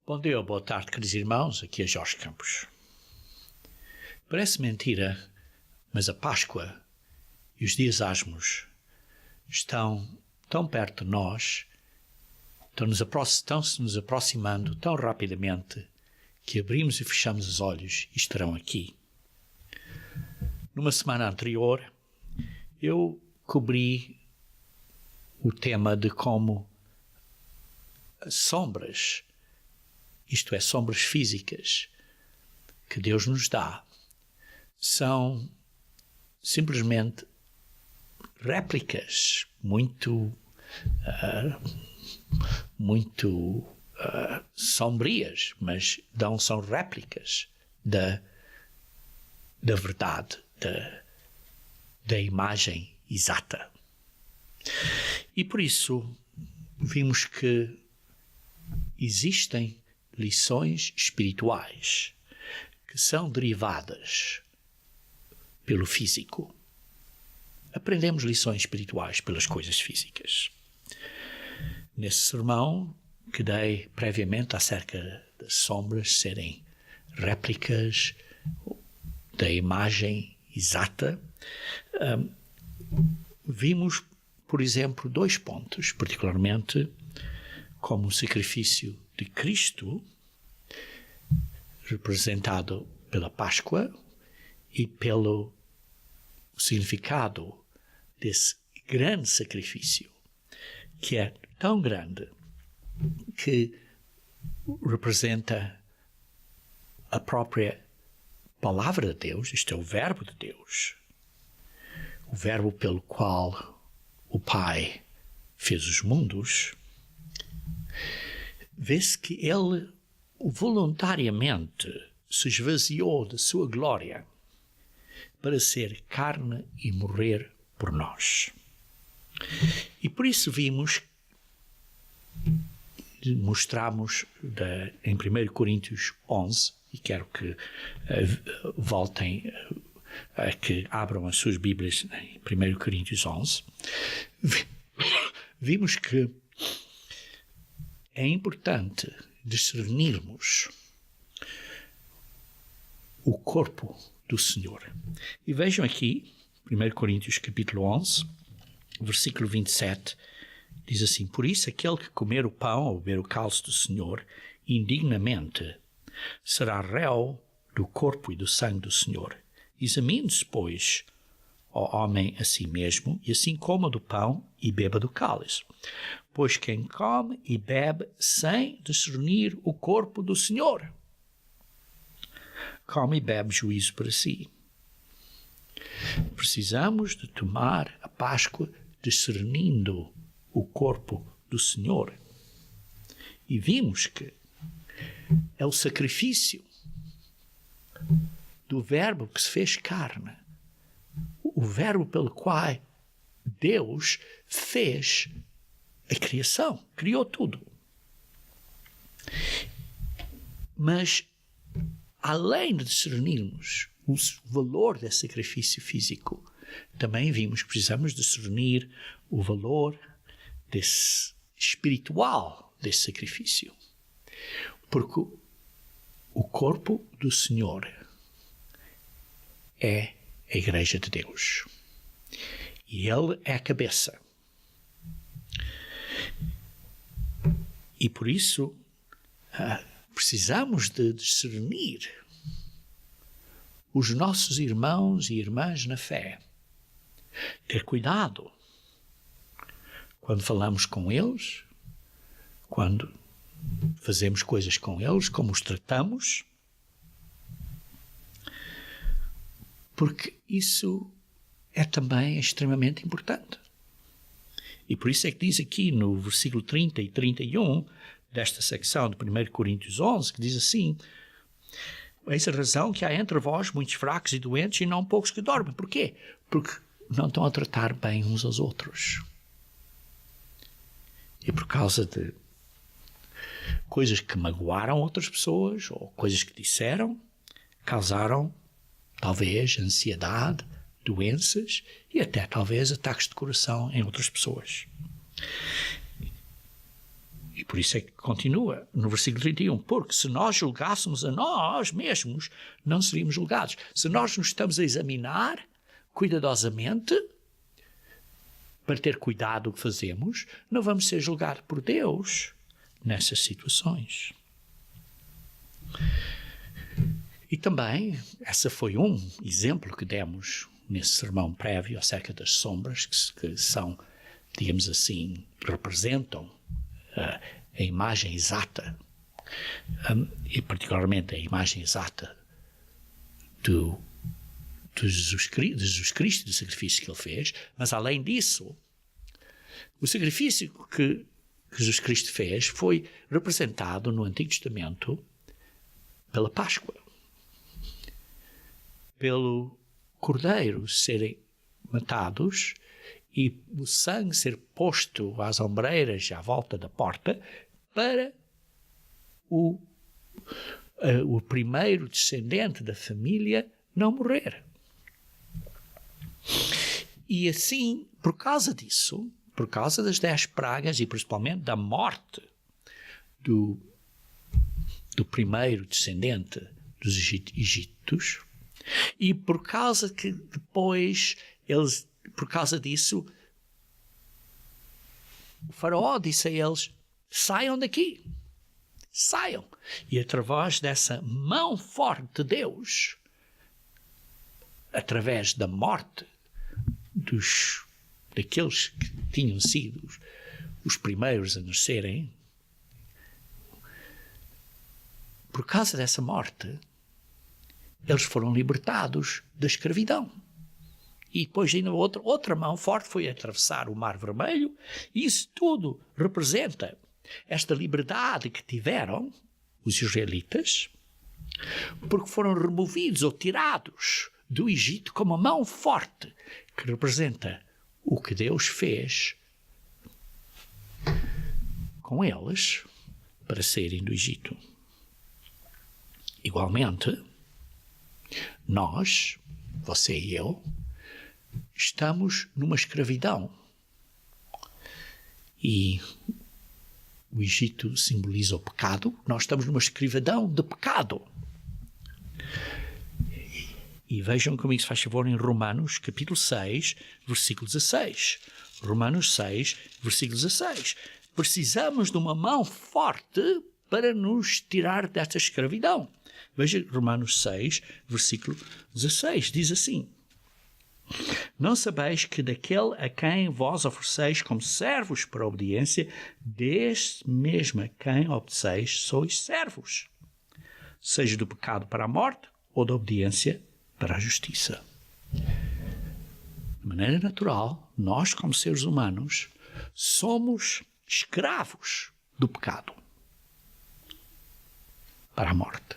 Bom dia, boa tarde, queridos irmãos, aqui é Jorge Campos. Parece mentira, mas a Páscoa e os dias asmos estão tão perto de nós, estão-se nos aproximando tão rapidamente que abrimos e fechamos os olhos e estarão aqui. Numa semana anterior, eu cobri o tema de como as sombras, isto é, sombras físicas, que Deus nos dá, são simplesmente réplicas muito sombrias, mas são réplicas da verdade, da imagem exata. E por isso vimos que existem lições espirituais que são derivadas pelo físico. Aprendemos lições espirituais pelas coisas físicas. Nesse sermão que dei previamente acerca das sombras serem réplicas da imagem exata, vimos, por exemplo, 2 pontos, particularmente como o sacrifício de Cristo, representado pela Páscoa, e pelo significado desse grande sacrifício, que é tão grande que representa a própria palavra de Deus, isto é, o verbo de Deus, o verbo pelo qual o Pai fez os mundos. Vê-se que ele voluntariamente se esvaziou da sua glória para ser carne e morrer por nós. E por isso mostramos em 1 Coríntios 11, e quero que voltem, que abram as suas Bíblias em 1 Coríntios 11, vimos que é importante discernirmos o corpo do Senhor. E vejam aqui, 1 Coríntios capítulo 11, versículo 27, diz assim: por isso aquele que comer o pão ou beber o cálice do Senhor indignamente será réu do corpo e do sangue do Senhor. Examine-se, pois, ó homem a si mesmo, e assim coma do pão e beba do cálice. Pois quem come e bebe sem discernir o corpo do Senhor, come e bebe juízo para si. Precisamos de tomar a Páscoa discernindo o corpo do Senhor. E vimos que é o sacrifício do verbo que se fez carne, o verbo pelo qual Deus fez a criação, criou tudo. Mas, além de discernirmos o valor desse sacrifício físico, também vimos que precisamos discernir o valor espiritual desse sacrifício. Porque o corpo do Senhor é a Igreja de Deus. E Ele é a cabeça. E por isso precisamos de discernir os nossos irmãos e irmãs na fé. Ter cuidado quando falamos com eles, quando fazemos coisas com eles, como os tratamos, porque isso é também extremamente importante. E por isso é que diz aqui no versículo 30 e 31 desta secção de 1 Coríntios 11, que diz assim: eis a razão que há entre vós muitos fracos e doentes e não poucos que dormem. Porquê? Porque não estão a tratar bem uns aos outros. E por causa de coisas que magoaram outras pessoas ou coisas que disseram, causaram talvez ansiedade, doenças e até talvez ataques de coração em outras pessoas. E Por isso é que continua no versículo 31. Porque se nós julgássemos a nós mesmos, não seríamos julgados. Se nós nos estamos a examinar cuidadosamente, para ter cuidado do que fazemos, não vamos ser julgados por Deus nessas situações. E também, esse foi um exemplo que demos nesse sermão prévio acerca das sombras, que são, digamos assim, representam a imagem exata, e particularmente a imagem exata de Jesus Cristo, do sacrifício que ele fez. Mas além disso, o sacrifício que Jesus Cristo fez foi representado no Antigo Testamento pela Páscoa, pelo cordeiro serem matados e o sangue ser posto às ombreiras à volta da porta para o primeiro descendente da família não morrer. E assim, por causa disso, por causa das 10 pragas e principalmente da morte do primeiro descendente dos egípcios, e por causa que depois eles, por causa disso, o faraó disse a eles: saiam daqui, saiam. E através dessa mão forte de Deus, através da morte daqueles que tinham sido os primeiros a nascerem, por causa dessa morte, eles foram libertados da escravidão. E depois ainda outra mão forte foi atravessar o Mar Vermelho, e isso tudo representa esta liberdade que tiveram os israelitas, porque foram removidos ou tirados do Egito com uma mão forte, que representa o que Deus fez com eles para saírem do Egito. Igualmente, nós, você e eu, estamos numa escravidão. E o Egito simboliza o pecado. Nós estamos numa escravidão de pecado. E vejam comigo, se faz favor, em Romanos, capítulo 6, versículo 16. Romanos 6, versículo 16. Precisamos de uma mão forte para nos tirar desta escravidão. Veja Romanos 6, versículo 16. Diz assim: não sabeis que daquele a quem vós ofereceis como servos para a obediência, deste mesmo a quem obedeceis sois servos, seja do pecado para a morte ou da obediência para a justiça. De maneira natural, nós, como seres humanos, somos escravos do pecado para a morte.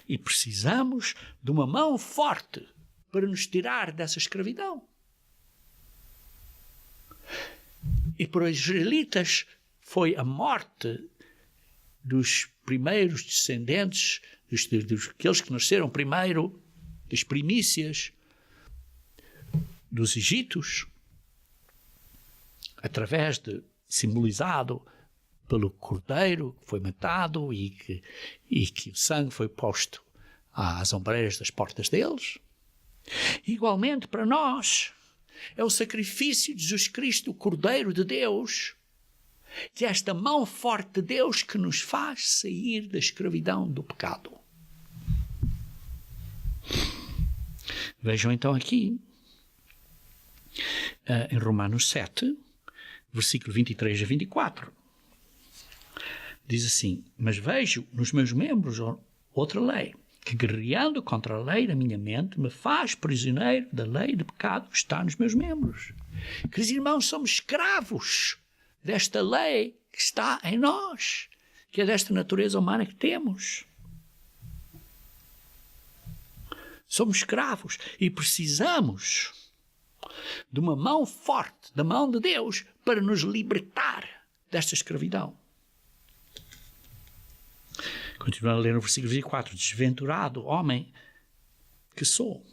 E precisamos de uma mão forte para nos tirar dessa escravidão. E para os israelitas foi a morte dos primeiros descendentes, daqueles que nasceram primeiro, das primícias dos egípcios, através de, simbolizado pelo cordeiro que foi matado e que o sangue foi posto às ombreiras das portas deles. Igualmente para nós, é o sacrifício de Jesus Cristo, o Cordeiro de Deus, que é esta mão forte de Deus que nos faz sair da escravidão do pecado. Vejam então aqui, em Romanos 7, versículo 23 a 24. Diz assim: mas vejo nos meus membros outra lei, que guerreando contra a lei da minha mente, me faz prisioneiro da lei de pecado que está nos meus membros. Queridos irmãos, somos escravos desta lei que está em nós, que é desta natureza humana que temos. Somos escravos e precisamos de uma mão forte, da mão de Deus, para nos libertar desta escravidão. Continuando a ler no versículo 24. Desventurado homem que sou,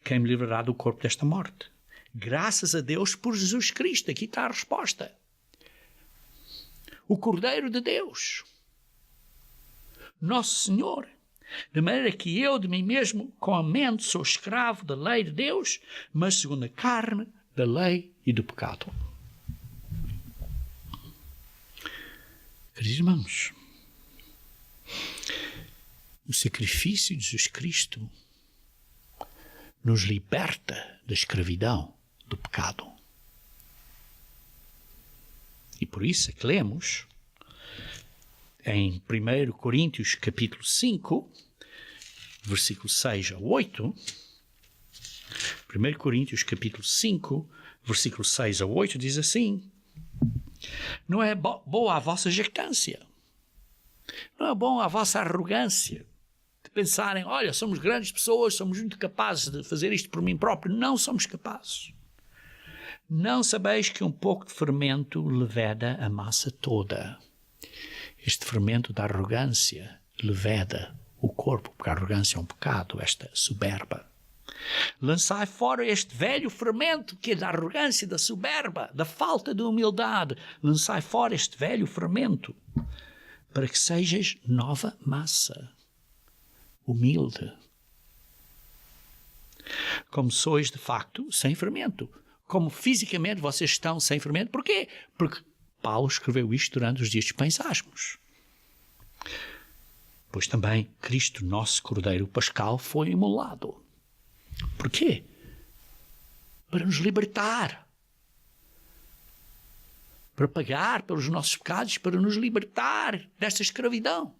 quem me livrará do corpo desta morte? Graças a Deus por Jesus Cristo. Aqui está a resposta. o Cordeiro de Deus, Nosso Senhor, de maneira que eu de mim mesmo, com a mente, sou escravo da lei de Deus, mas segundo a carne, da lei e do pecado. Queridos irmãos, o sacrifício de Jesus Cristo nos liberta da escravidão do pecado. E por isso é que lemos em 1 Coríntios capítulo 5, versículo 6 a 8, 1 Coríntios capítulo 5, versículo 6 a 8, diz assim: não é boa a vossa jactância, não é bom a vossa arrogância, de pensarem, olha, somos grandes pessoas, somos muito capazes de fazer isto por mim próprio. Não somos capazes. Não sabeis que um pouco de fermento leveda a massa toda. Este fermento da arrogância leveda o corpo, porque a arrogância é um pecado, esta soberba. Lançai fora este velho fermento que é da arrogância, da soberba, da falta de humildade. Lançai fora este velho fermento para que sejas nova massa, humilde. Como sois de facto sem fermento. Como fisicamente vocês estão sem fermento. Porquê? Porque Paulo escreveu isto durante os dias dos Pensasmos. Pois também Cristo, nosso Cordeiro Pascal, foi imolado. Porquê? Para nos libertar. Para pagar pelos nossos pecados, para nos libertar desta escravidão.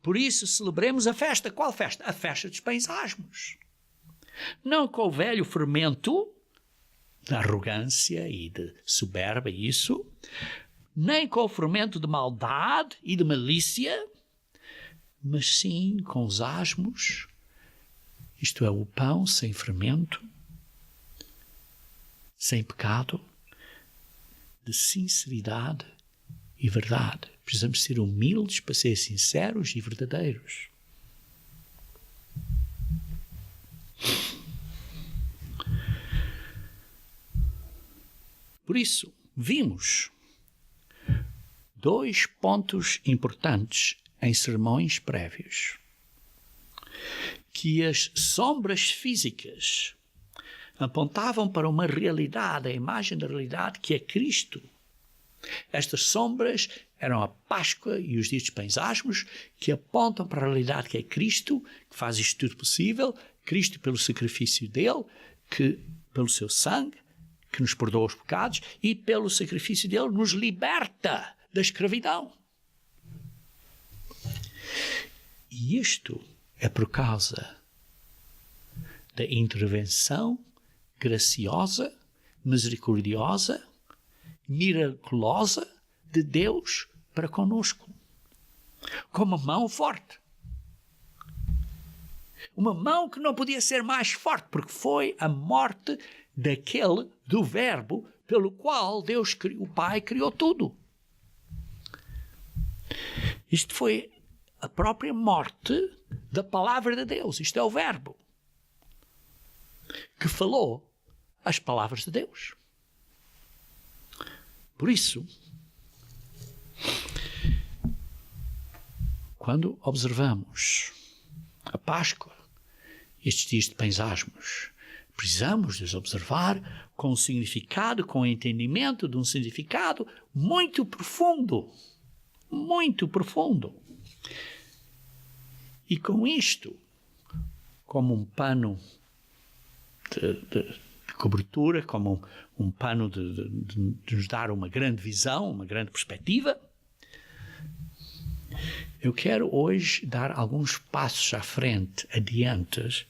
Por isso celebremos a festa. Qual festa? A festa dos Pensasmos. Não com o velho fermento de arrogância e de soberba, isso, nem com o fermento de maldade e de malícia, mas sim com os asmos, isto é, o pão sem fermento, sem pecado, de sinceridade e verdade. Precisamos ser humildes para ser sinceros e verdadeiros. Por isso, vimos 2 pontos importantes em sermões prévios. Que as sombras físicas apontavam para uma realidade, a imagem da realidade que é Cristo. Estas sombras eram a Páscoa e os dias dos Pensasmos, que apontam para a realidade que é Cristo, que faz isto tudo possível, Cristo pelo sacrifício dele, que pelo seu sangue, que nos perdoa os pecados, e pelo sacrifício dele nos liberta da escravidão. E isto é por causa da intervenção graciosa, misericordiosa, miraculosa de Deus para conosco. Com uma mão forte. Uma mão que não podia ser mais forte, porque foi a morte daquele, do Verbo, pelo qual Deus, o Pai, criou tudo. Isto foi a própria morte da palavra de Deus. Isto é o Verbo que falou as palavras de Deus. Por isso, quando observamos a Páscoa, estes dias de Pensasmos, precisamos de os observar com um significado, com o entendimento de um significado muito profundo. Muito profundo. E com isto, como um pano de cobertura, como um pano de nos dar uma grande visão, uma grande perspectiva, eu quero hoje dar alguns passos à frente, adiante,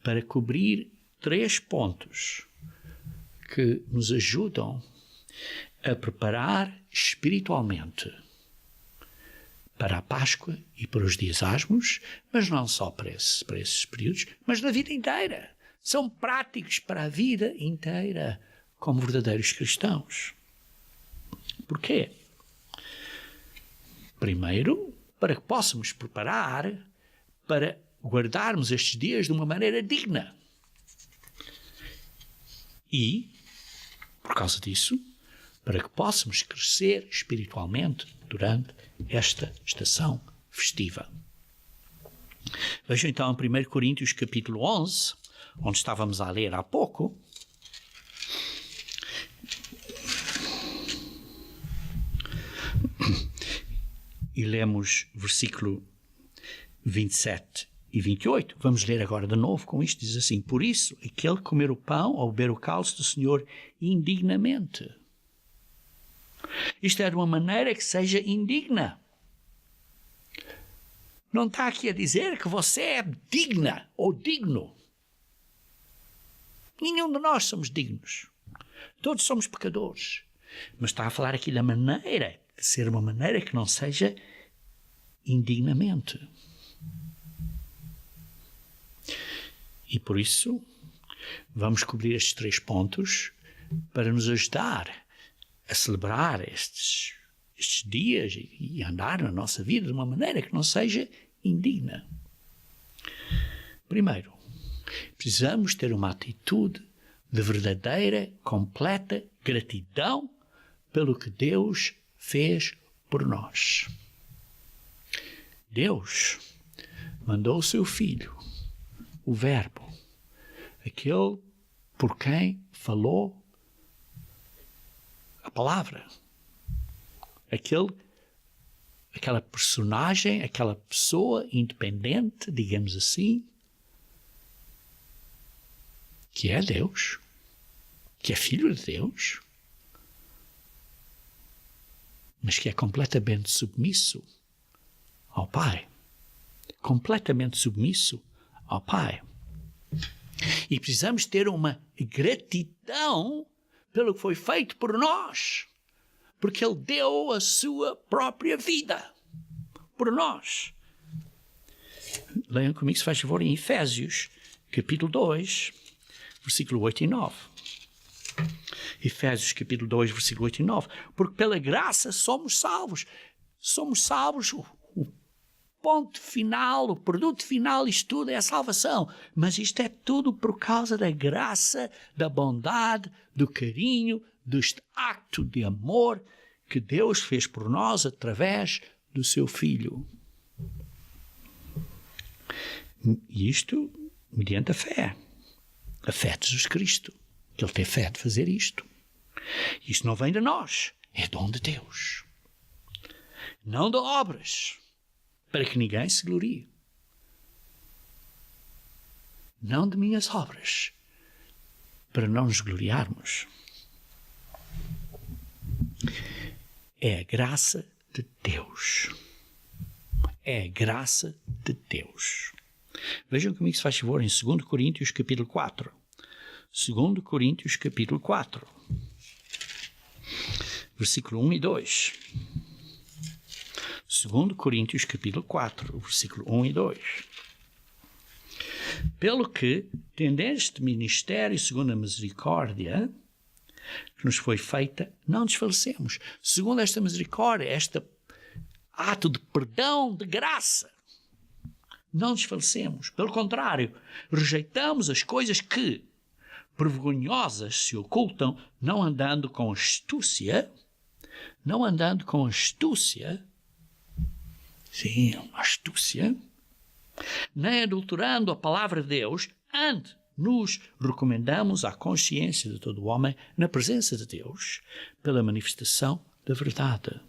para cobrir 3 pontos que nos ajudam a preparar espiritualmente para a Páscoa e para os dias asmos, mas não só para esses períodos, mas na vida inteira. São práticos para a vida inteira, como verdadeiros cristãos. Porquê? Primeiro, para que possamos preparar para guardarmos estes dias de uma maneira digna. E, por causa disso, para que possamos crescer espiritualmente durante esta estação festiva. Vejam então em 1 Coríntios capítulo 11, onde estávamos a ler há pouco. E lemos versículo 27 e 28. Vamos ler agora de novo com isto. Diz assim: por isso, aquele que comer o pão ou beber o cálice do Senhor indignamente. Isto é de uma maneira que seja indigna. Não está aqui a dizer que você é digna ou digno. Nenhum de nós somos dignos. Todos somos pecadores. Mas está a falar aqui da maneira, de ser uma maneira que não seja indignamente. E por isso, vamos cobrir estes 3 pontos para nos ajudar a celebrar estes dias e andar na nossa vida de uma maneira que não seja indigna. Primeiro, precisamos ter uma atitude de verdadeira, completa gratidão pelo que Deus fez por nós. Deus mandou o seu Filho, o Verbo, aquele por quem falou a palavra, aquela personagem, aquela pessoa independente, digamos assim, que é Deus, que é Filho de Deus, mas que é completamente submisso ao Pai. Completamente submisso ao Pai. E precisamos ter uma gratidão pelo que foi feito por nós, porque Ele deu a sua própria vida por nós. Leiam comigo, se faz favor, em Efésios, capítulo 2, versículo 8 e 9. Efésios, capítulo 2, versículo 8 e 9. Porque pela graça somos salvos. Somos salvos, o ponto final, o produto final, isto tudo é a salvação. Mas isto é tudo por causa da graça, da bondade, do carinho, deste acto de amor que Deus fez por nós através do seu Filho. E isto mediante a fé de Jesus Cristo, que Ele tem fé de fazer isto. Isto não vem de nós, é dom de Deus. Não de obras, para que ninguém se glorie. Não de minhas obras, para não nos gloriarmos. É a graça de Deus. É a graça de Deus. Vejam comigo, se faz favor, em 2 Coríntios capítulo 4. 2 Coríntios capítulo 4. Versículo 1 e 2. 2 Coríntios capítulo 4, versículo 1 e 2. Pelo que, tendo este ministério segundo a misericórdia que nos foi feita, não desfalecemos. Segundo esta misericórdia, este ato de perdão, de graça, não desfalecemos. Pelo contrário, rejeitamos as coisas que, por vergonhosas, se ocultam, não andando com astúcia, sim, astúcia, nem adulterando a palavra de Deus, antes nos recomendamos à consciência de todo o homem na presença de Deus pela manifestação da verdade.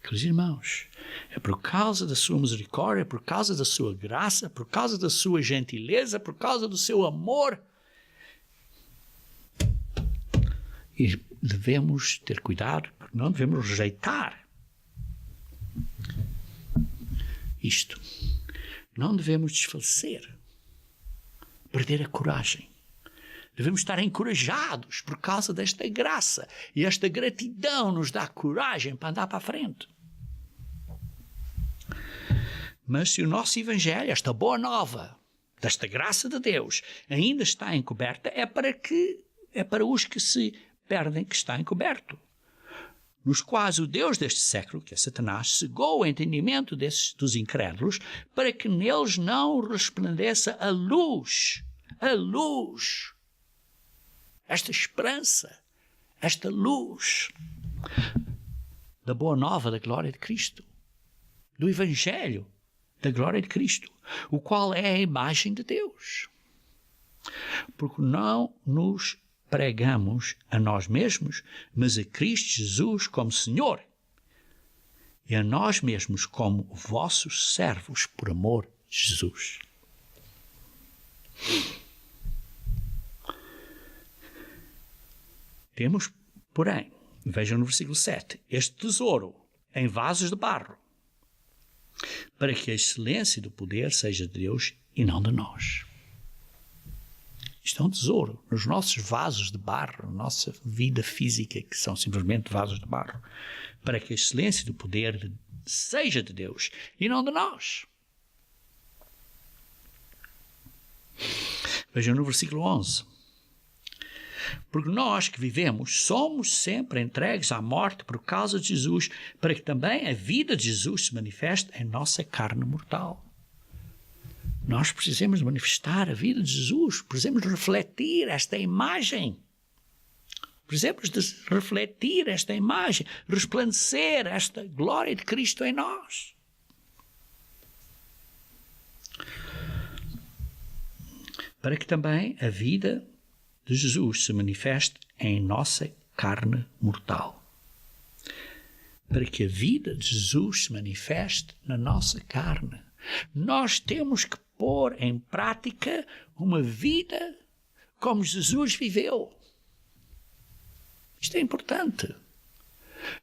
Queridos irmãos, é por causa da sua misericórdia, é por causa da sua graça, por causa da sua gentileza, por causa do seu amor. E devemos ter cuidado, porque não devemos rejeitar isto. Não devemos desfalecer, perder a coragem. Devemos estar encorajados por causa desta graça. E esta gratidão nos dá coragem para andar para a frente. Mas se o nosso Evangelho, esta boa nova, desta graça de Deus, ainda está encoberta, é para os que se perdem que está encoberto. Nos quais o Deus deste século, que é Satanás, cegou o entendimento dos incrédulos, para que neles não resplandeça a luz, esta esperança esta luz da boa nova da glória de Cristo, do Evangelho da glória de Cristo, o qual é a imagem de Deus. Porque não nos pregamos a nós mesmos, mas a Cristo Jesus como Senhor, e a nós mesmos como vossos servos por amor de Jesus. Temos, porém, vejam no versículo 7, este tesouro em vasos de barro, para que a excelência do poder seja de Deus e não de nós. Isto é um tesouro nos nossos vasos de barro, na nossa vida física, que são simplesmente vasos de barro, para que a excelência do poder seja de Deus e não de nós. Vejam no versículo 11. Porque nós que vivemos somos sempre entregues à morte por causa de Jesus, para que também a vida de Jesus se manifeste em nossa carne mortal. Nós precisamos manifestar a vida de Jesus, precisamos refletir esta imagem. Precisamos de refletir esta imagem, resplandecer esta glória de Cristo em nós. Para que também a vida de Jesus se manifeste em nossa carne mortal. Para que a vida de Jesus se manifeste na nossa carne. Nós temos que pôr em prática uma vida como Jesus viveu. Isto é importante.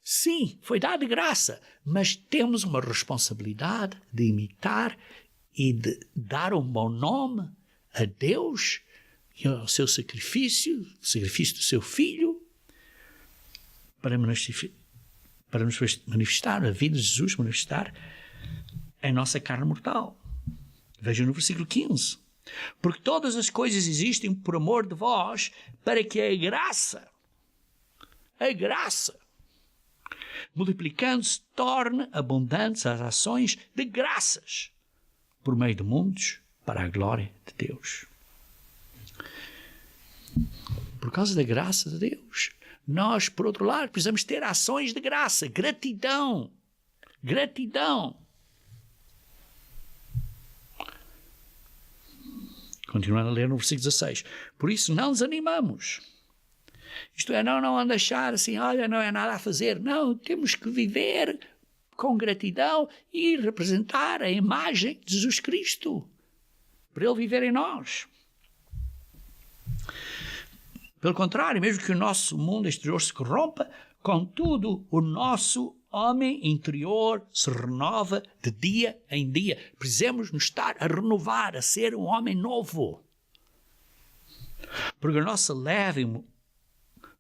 Sim, foi dado de graça, mas temos uma responsabilidade de imitar e de dar um bom nome a Deus e ao seu sacrifício, o sacrifício do seu Filho, para nos manifestar, a vida de Jesus manifestar em nossa carne mortal. Vejam no versículo 15. Porque todas as coisas existem por amor de vós, para que a graça, multiplicando-se, torne abundantes as ações de graças, por meio de muitos, para a glória de Deus. Por causa da graça de Deus, nós, por outro lado, precisamos ter ações de graça, gratidão. Continuando a ler no versículo 16. Por isso não desanimamos. Isto é, não anda a achar assim, olha, não é nada a fazer. Não, temos que viver com gratidão e representar a imagem de Jesus Cristo, para Ele viver em nós. Pelo contrário, mesmo que o nosso mundo exterior se corrompa, contudo, o nosso homem interior se renova de dia em dia. Precisamos nos estar a renovar, a ser um homem novo. Porque a nossa leve e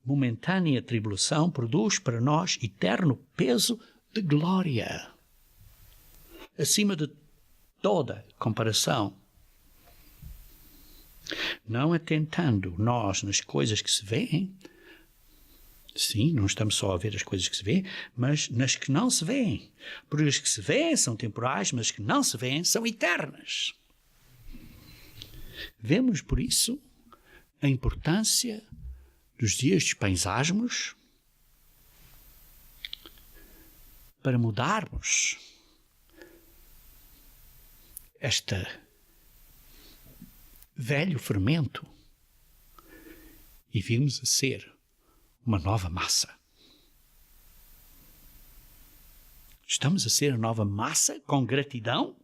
momentânea tribulação produz para nós eterno peso de glória, acima de toda comparação. Não atentando nós nas coisas que se veem, sim, não estamos só a ver as coisas que se vêem, mas nas que não se veem. Porque as que se veem são temporais, mas as que não se veem são eternas. Vemos, por isso, a importância dos dias de paisagem para mudarmos esta velho fermento e virmos a ser uma nova massa. Estamos a ser a nova massa com gratidão?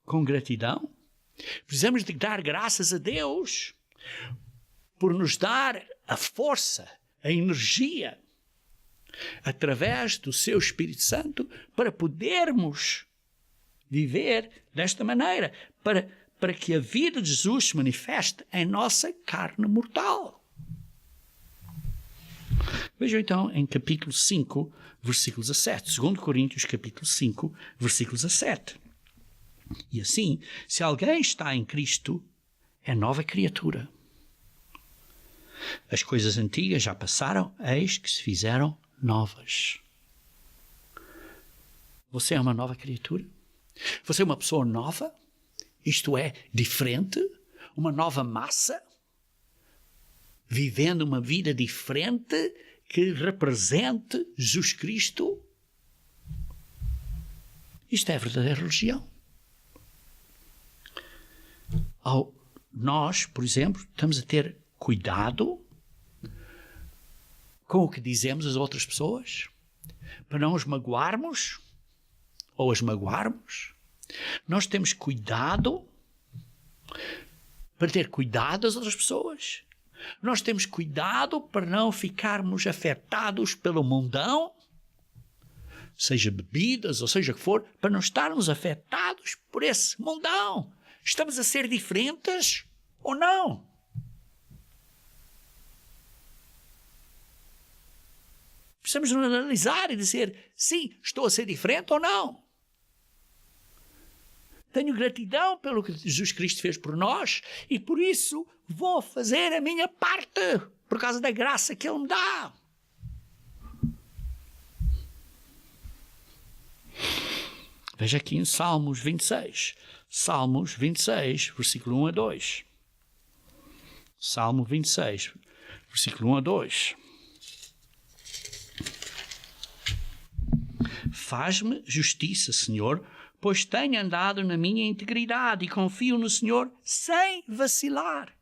Com gratidão? Precisamos de dar graças a Deus por nos dar a força, a energia, através do seu Espírito Santo, para podermos viver desta maneira, para que a vida de Jesus se manifeste em nossa carne mortal. Vejam então em capítulo 5, versículo 17. 2 Coríntios, capítulo 5, versículo 17. E assim, se alguém está em Cristo, é nova criatura. As coisas antigas já passaram, eis que se fizeram novas. Você é uma nova criatura? Você é uma pessoa nova? Isto é, diferente? Uma nova massa? vivendo uma vida diferente que represente Jesus Cristo. Isto é a verdadeira religião. Nós, por exemplo, estamos a ter cuidado com o que dizemos às outras pessoas, para não os magoarmos ou as magoarmos. Nós temos cuidado para ter cuidado das outras pessoas. Nós temos cuidado para não ficarmos afetados pelo mundão, seja bebidas ou seja o que for, para não estarmos afetados por esse mundão. Estamos a ser diferentes ou não? Precisamos analisar e dizer, sim, estou a ser diferente ou não? Tenho gratidão pelo que Jesus Cristo fez por nós e por isso vou fazer a minha parte, por causa da graça que Ele me dá. Veja aqui em Salmos 26. Salmos 26, versículo 1 a 2. Salmo 26, versículo 1 a 2. Faz-me justiça, Senhor, pois tenho andado na minha integridade e confio no Senhor sem vacilar.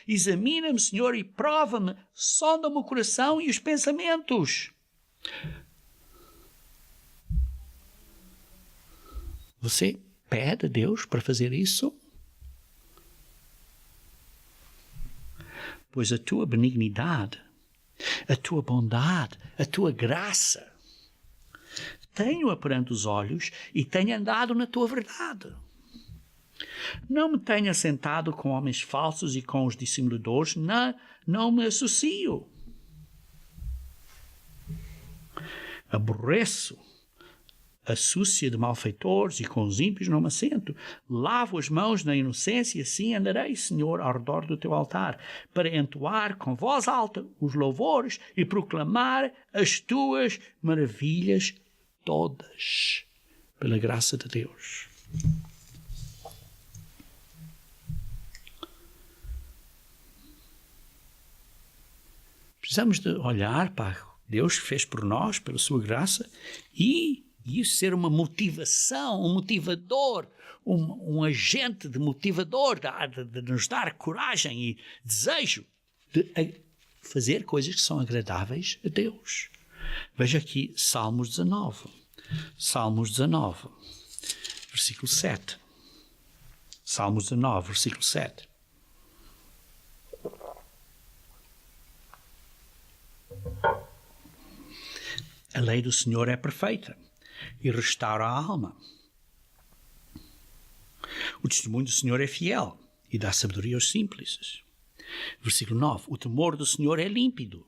Examina-me, Senhor, e prova-me, sonda-me o coração e os pensamentos. Você pede a Deus para fazer isso? Pois a tua benignidade, a tua bondade, a tua graça, tenho-a perante os olhos e tenho andado na tua verdade. Não me tenho assentado com homens falsos e com os dissimuladores, não me associo. Aborreço a súcia de malfeitores e com os ímpios não me assento. Lavo as mãos na inocência e assim andarei, Senhor, ao redor do teu altar, para entoar com voz alta os louvores e proclamar as tuas maravilhas todas, pela graça de Deus. Precisamos de olhar para Deus que fez por nós, pela sua graça, e isso ser uma motivação, um motivador, um agente de motivador, de nos dar coragem e desejo de fazer coisas que são agradáveis a Deus. Veja aqui Salmos 19. Salmos 19, versículo 7. Salmos 19, versículo 7. A lei do Senhor é perfeita e restaura a alma. O testemunho do Senhor é fiel e dá sabedoria aos simples. Versículo 9. O temor do Senhor é límpido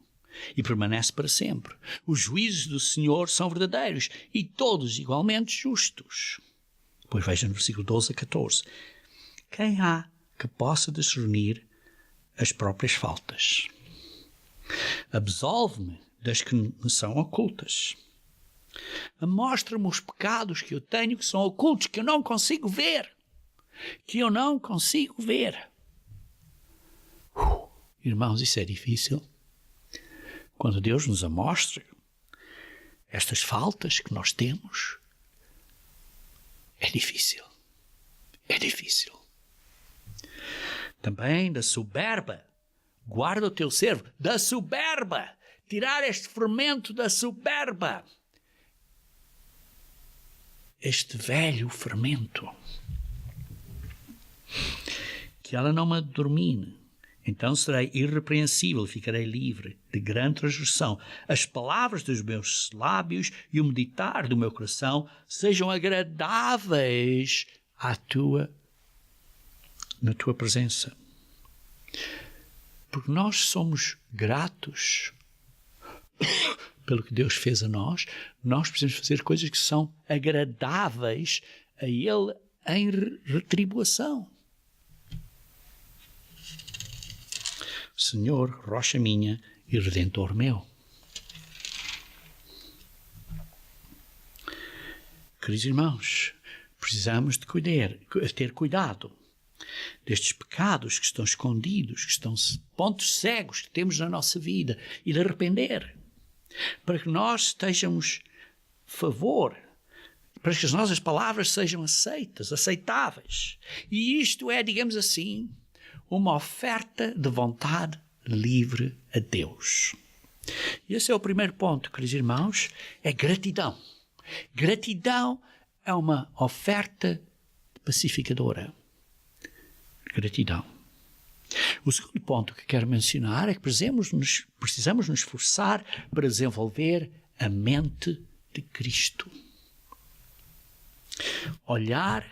e permanece para sempre. Os juízos do Senhor são verdadeiros e todos igualmente justos. Depois veja no versículo 12 a 14. Quem há que possa discernir as próprias faltas? Absolve-me das que me são ocultas. Mostra-me os pecados que eu tenho que são ocultos, que eu não consigo ver. Irmãos, isso é difícil. Quando Deus nos mostra estas faltas que nós temos, é difícil. É difícil. Também da soberba. Guarda o teu servo da soberba. Tirar este fermento da soberba. Este velho fermento. Que ela não me domine. Então serei irrepreensível, ficarei livre de grande transgressão. As palavras dos meus lábios e o meditar do meu coração sejam agradáveis na tua presença. Porque nós somos gratos pelo que Deus fez a nós, nós precisamos fazer coisas que são agradáveis a Ele em retribuição. Senhor, rocha minha e redentor meu. Queridos irmãos, precisamos de ter cuidado destes pecados que estão escondidos, que estão pontos cegos que temos na nossa vida, e de arrepender, para que nós estejamos favor, para que as nossas palavras sejam aceitáveis. E isto é, digamos assim, uma oferta de vontade livre a Deus. E esse é o primeiro ponto, queridos irmãos, é gratidão. Gratidão é uma oferta pacificadora. Gratidão. O segundo ponto que quero mencionar é que precisamos nos esforçar para desenvolver a mente de Cristo. Olhar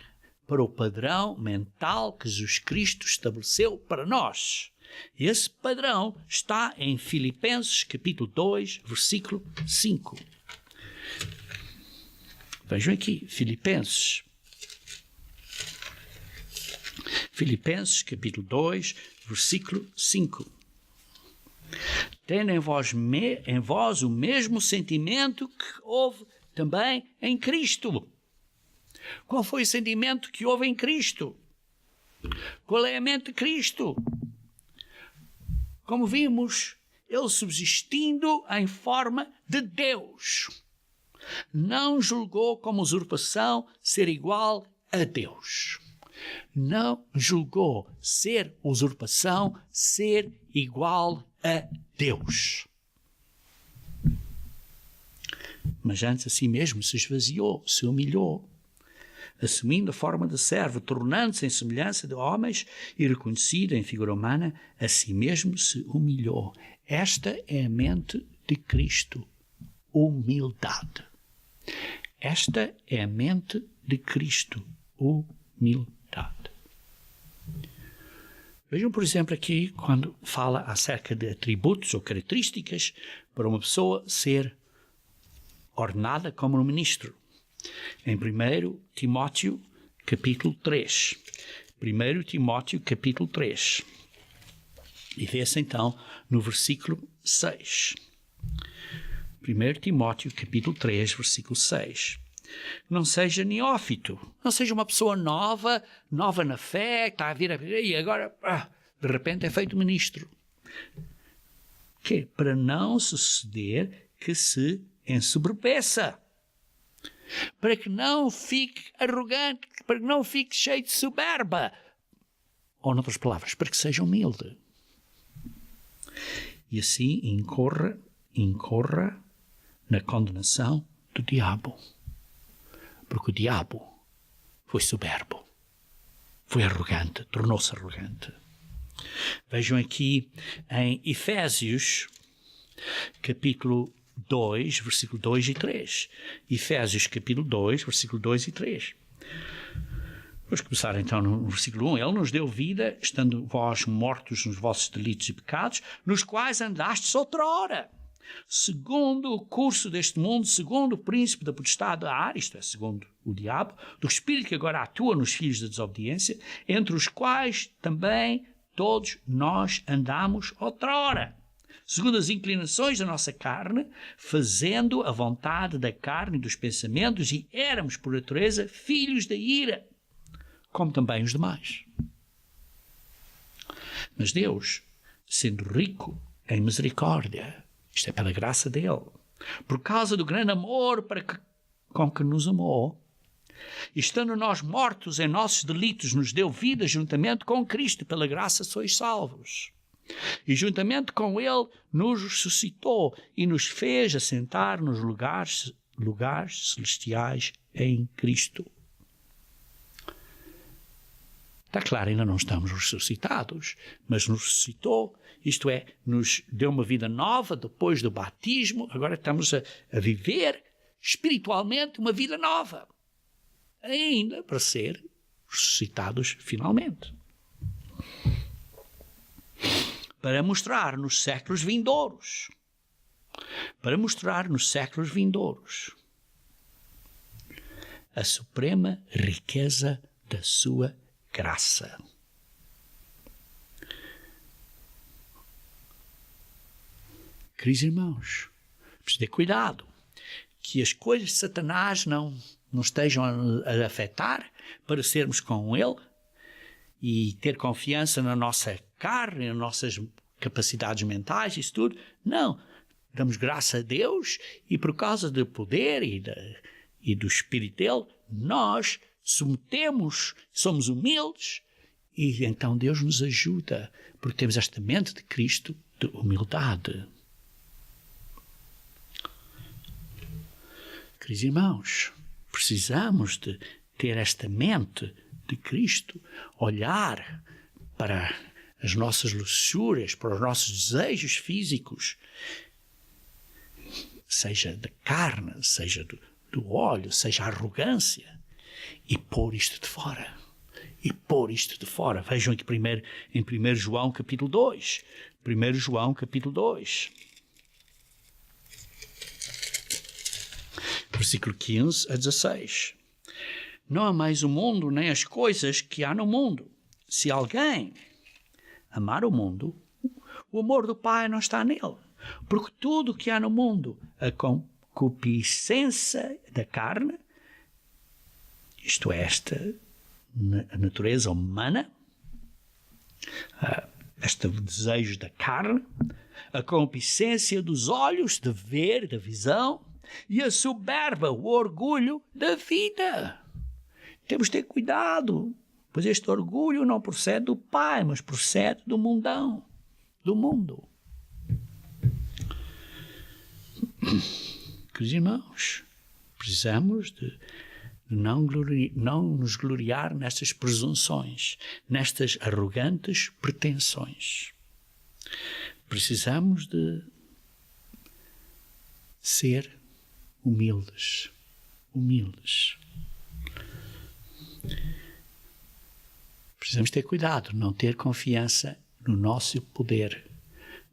para o padrão mental que Jesus Cristo estabeleceu para nós. Esse padrão está em Filipenses capítulo 2, versículo 5. Vejam aqui, Filipenses capítulo 2, versículo 5. Tendo em vós o mesmo sentimento que houve também em Cristo. Qual foi o sentimento que houve em Cristo? Qual é a mente de Cristo? Como vimos, ele subsistindo em forma de Deus, não julgou como usurpação ser igual a Deus. Não julgou ser usurpação ser igual a Deus. Mas antes a si mesmo se esvaziou, se humilhou, assumindo a forma de servo, tornando-se em semelhança de homens e reconhecido em figura humana, a si mesmo se humilhou. Esta é a mente de Cristo. Humildade. Esta é a mente de Cristo. Humildade. Vejam, por exemplo, aqui, quando fala acerca de atributos ou características para uma pessoa ser ordenada como um ministro. Em 1 Timóteo, capítulo 3. 1 Timóteo, capítulo 3. E vê-se então no versículo 6. 1 Timóteo, capítulo 3, versículo 6. Não seja neófito, não seja uma pessoa nova na fé, que está a vir e agora, de repente, é feito ministro. Que? Para não suceder que se ensoberbeça. Para que não fique arrogante, para que não fique cheio de soberba. Ou, noutras palavras, para que seja humilde. E assim incorra na condenação do diabo. Porque o diabo foi soberbo, foi arrogante, tornou-se arrogante. Vejam aqui em Efésios, capítulo 2, versículo 2 e 3. Efésios, capítulo 2, versículo 2 e 3. Vamos começar então no versículo 1. Ele nos deu vida, estando vós mortos nos vossos delitos e pecados, nos quais andastes outrora, segundo o curso deste mundo, segundo o príncipe da potestade da ar, isto é, segundo o diabo, do espírito que agora atua nos filhos da desobediência, entre os quais também todos nós andamos outrora, segundo as inclinações da nossa carne, fazendo a vontade da carne e dos pensamentos, e éramos, por natureza, filhos da ira, como também os demais. Mas Deus, sendo rico em misericórdia, isto é pela graça dele, por causa do grande amor com que nos amou, estando nós mortos em nossos delitos, nos deu vida juntamente com Cristo, pela graça sois salvos. E juntamente com ele nos ressuscitou e nos fez assentar nos lugares celestiais em Cristo. Está claro, ainda não estamos ressuscitados, mas nos ressuscitou, isto é, nos deu uma vida nova depois do batismo, agora estamos a viver espiritualmente uma vida nova, ainda para ser ressuscitados finalmente. Para mostrar nos séculos vindouros, a suprema riqueza da sua graça. Queridos irmãos, preciso ter cuidado que as coisas de Satanás não estejam a afetar para sermos com ele e ter confiança na nossa carne, nas nossas capacidades mentais, isso tudo. Não. Damos graça a Deus e por causa do poder e do Espírito dele, nós submetemos, somos humildes e então Deus nos ajuda, porque temos esta mente de Cristo de humildade. Queridos irmãos, precisamos de ter esta mente de Cristo, olhar para as nossas luxúrias, para os nossos desejos físicos, seja da carne, seja do olho, seja a arrogância, e pôr isto de fora. E pôr isto de fora. Vejam aqui primeiro em 1 João capítulo 2. 1 João capítulo 2. Versículo 15 a 16. Não ameis o mundo, nem as coisas que há no mundo. Se alguém amar o mundo, o amor do Pai não está nele. Porque tudo o que há no mundo, a concupiscência da carne, isto é, a natureza humana, este desejo da carne, a concupiscência dos olhos, de ver, da visão, e a soberba, o orgulho da vida. Temos de ter cuidado, pois este orgulho não procede do Pai, mas procede do mundão, do mundo. Queridos irmãos, precisamos de não nos gloriar nestas presunções, nestas arrogantes pretensões. Precisamos de ser humildes. Precisamos ter cuidado, não ter confiança no nosso poder.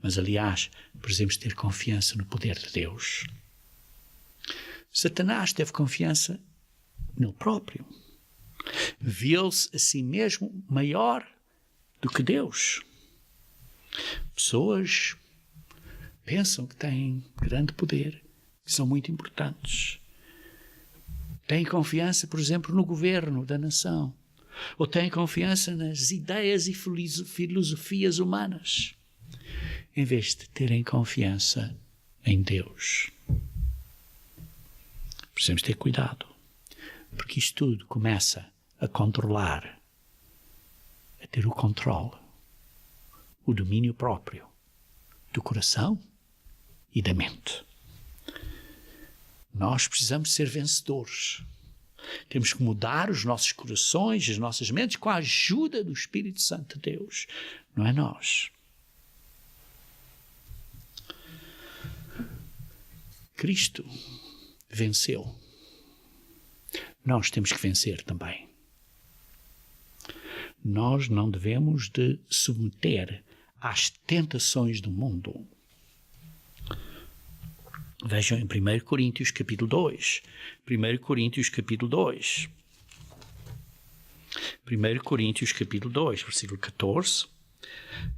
Mas, aliás, precisamos ter confiança no poder de Deus. Satanás teve confiança nele próprio. Viu-se a si mesmo maior do que Deus. Pessoas pensam que têm grande poder, que são muito importantes. Têm confiança, por exemplo, no governo da nação. Ou têm confiança nas ideias e filosofias humanas, em vez de terem confiança em Deus. Precisamos ter cuidado, porque isto tudo começa a controlar, a ter o controle, o domínio próprio do coração e da mente. Nós precisamos ser vencedores. Temos que mudar os nossos corações, as nossas mentes, com a ajuda do Espírito Santo de Deus. Não é nós. Cristo venceu. Nós temos que vencer também. Nós não devemos de submeter às tentações do mundo. Vejam em 1 Coríntios capítulo 2. 1 Coríntios capítulo 2. 1 Coríntios capítulo 2, versículo 14.